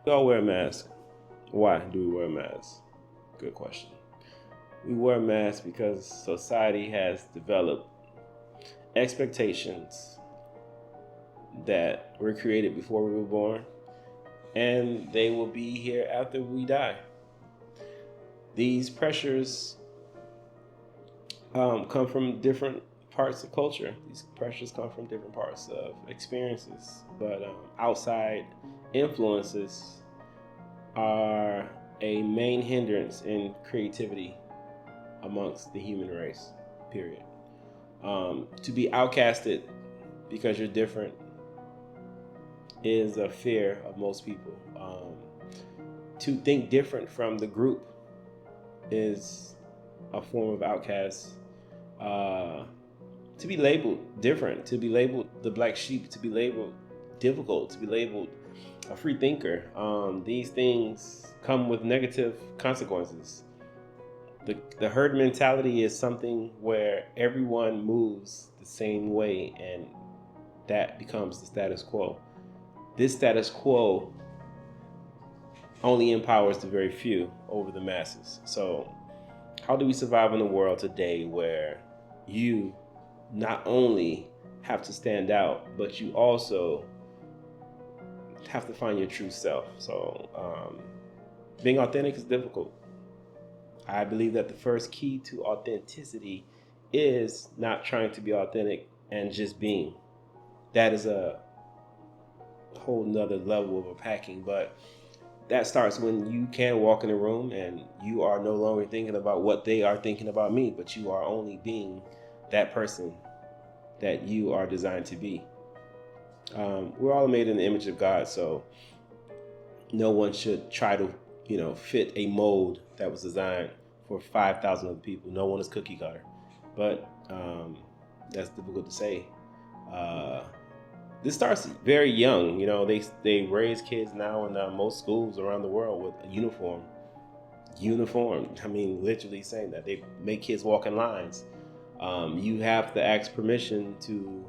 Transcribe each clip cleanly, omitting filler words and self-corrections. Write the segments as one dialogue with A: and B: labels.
A: We all wear a mask. Why do we wear a mask? Good question. We wear a mask because society has developed expectations that were created before we were born, and they will be here after we die. These pressures come from different parts of culture. These pressures come from different parts of experiences, but outside influences are a main hindrance in creativity amongst the human race, period. To be outcasted because you're different is a fear of most people. To think different from the group is a form of outcast. To be labeled different, to be labeled the black sheep, to be labeled difficult, to be labeled a free thinker. These things come with negative consequences. The herd mentality is something where everyone moves the same way, and that becomes the status quo. This status quo only empowers the very few over the masses. So, how do we survive in a world today where you not only have to stand out, but you also have to find your true self? So, being authentic is difficult. I believe that the first key to authenticity is not trying to be authentic and just being. That is a whole nother level of unpacking, but that starts when you can walk in a room and you are no longer thinking about what they are thinking about me, but you are only being that person that you are designed to be. We're all made in the image of God, so no one should try to, fit a mold that was designed for 5,000 other people. No one is cookie cutter, but that's difficult to say. This starts very young. They raise kids now in most schools around the world with a uniform. I mean, literally saying that they make kids walk in lines. You have to ask permission to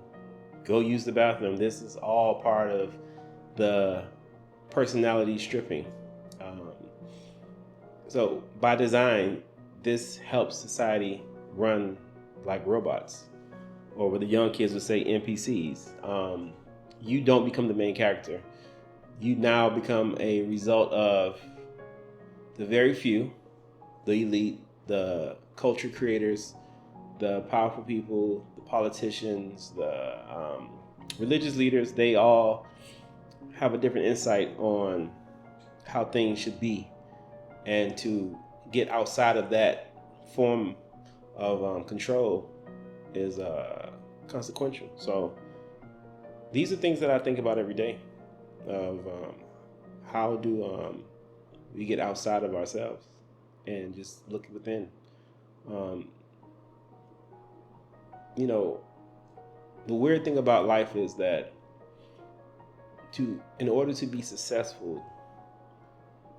A: go use the bathroom. This is all part of the personality stripping. So by design, this helps society run like robots, or what the young kids would say, NPCs. You don't become the main character. You now become a result of the very few, the elite, the culture creators, the powerful people, the politicians, the religious leaders. They all have a different insight on how things should be, and to get outside of that form of control is consequential. So these are things that I think about every day of how do we get outside of ourselves and just look within. The weird thing about life is that in order to be successful,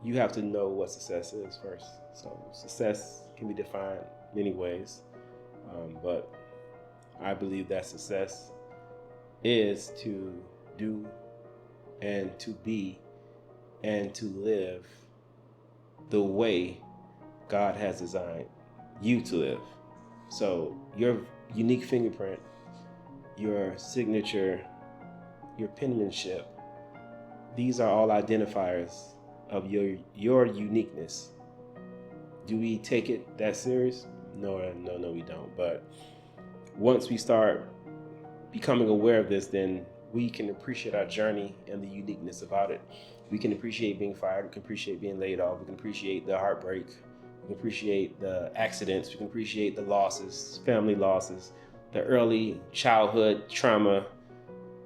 A: you have to know what success is first. So success can be defined many ways, but I believe that success is to do and to be and to live the way God has designed you to live. So your unique fingerprint, your signature, your penmanship, these are all identifiers of your uniqueness. Do we take it that serious? No, we don't. But once we start becoming aware of this, then we can appreciate our journey and the uniqueness about it. We can appreciate being fired. We can appreciate being laid off. We can appreciate the heartbreak. We can appreciate the accidents. We can appreciate the losses, family losses, the early childhood trauma.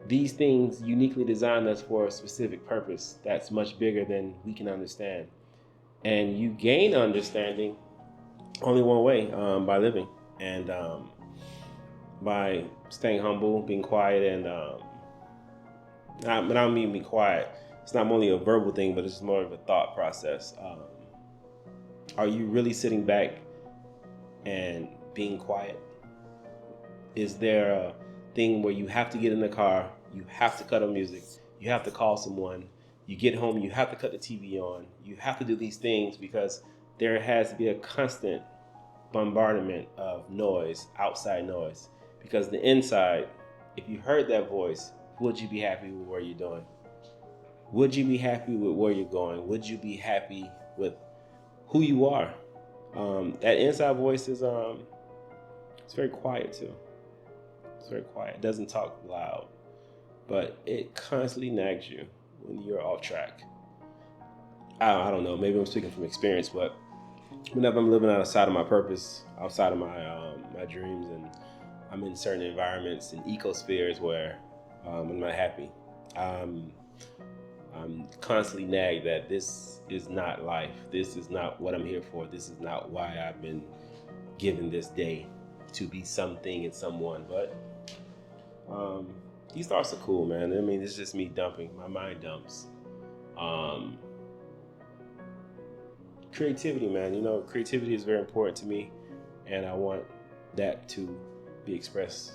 A: These things uniquely design us for a specific purpose that's much bigger than we can understand. And you gain understanding only one way, by living and by staying humble, being quiet, and I don't mean be quiet. It's not only a verbal thing, but it's more of a thought process. Are you really sitting back and being quiet? Is there a thing where you have to get in the car, you have to cut on music, you have to call someone, You get home, you have to cut the TV on. You have to do these things because there has to be a constant bombardment of noise, outside noise. Because the inside, if you heard that voice, would you be happy with where you're doing? Would you be happy with where you're going? Would you be happy with who you are? That inside voice is it's very quiet too. It's very quiet. It doesn't talk loud, but it constantly nags you when you're off track. I don't know. Maybe I'm speaking from experience, but whenever I'm living outside of my purpose, outside of my dreams, and I'm in certain environments and ecospheres where I'm not happy, I'm constantly nagged that this is not life. This is not what I'm here for. This is not why I've been given this day to be something and someone. But these thoughts are cool, man. I mean, it's just me dumping. My mind dumps. Creativity, man. You know, creativity is very important to me, and I want that to be expressed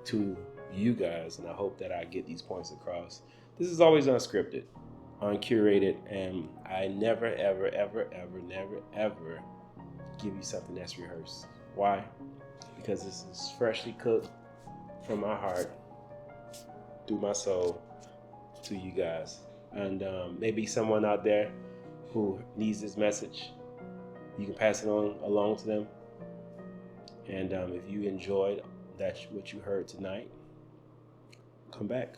A: to you guys, and I hope that I get these points across. This is always unscripted, uncurated, and I never, ever, ever, ever, never, ever give you something that's rehearsed. Why? Because this is freshly cooked from my heart, through my soul, to you guys. And maybe someone out there who needs this message, you can pass it on along to them. And if you enjoyed what you heard tonight, come back.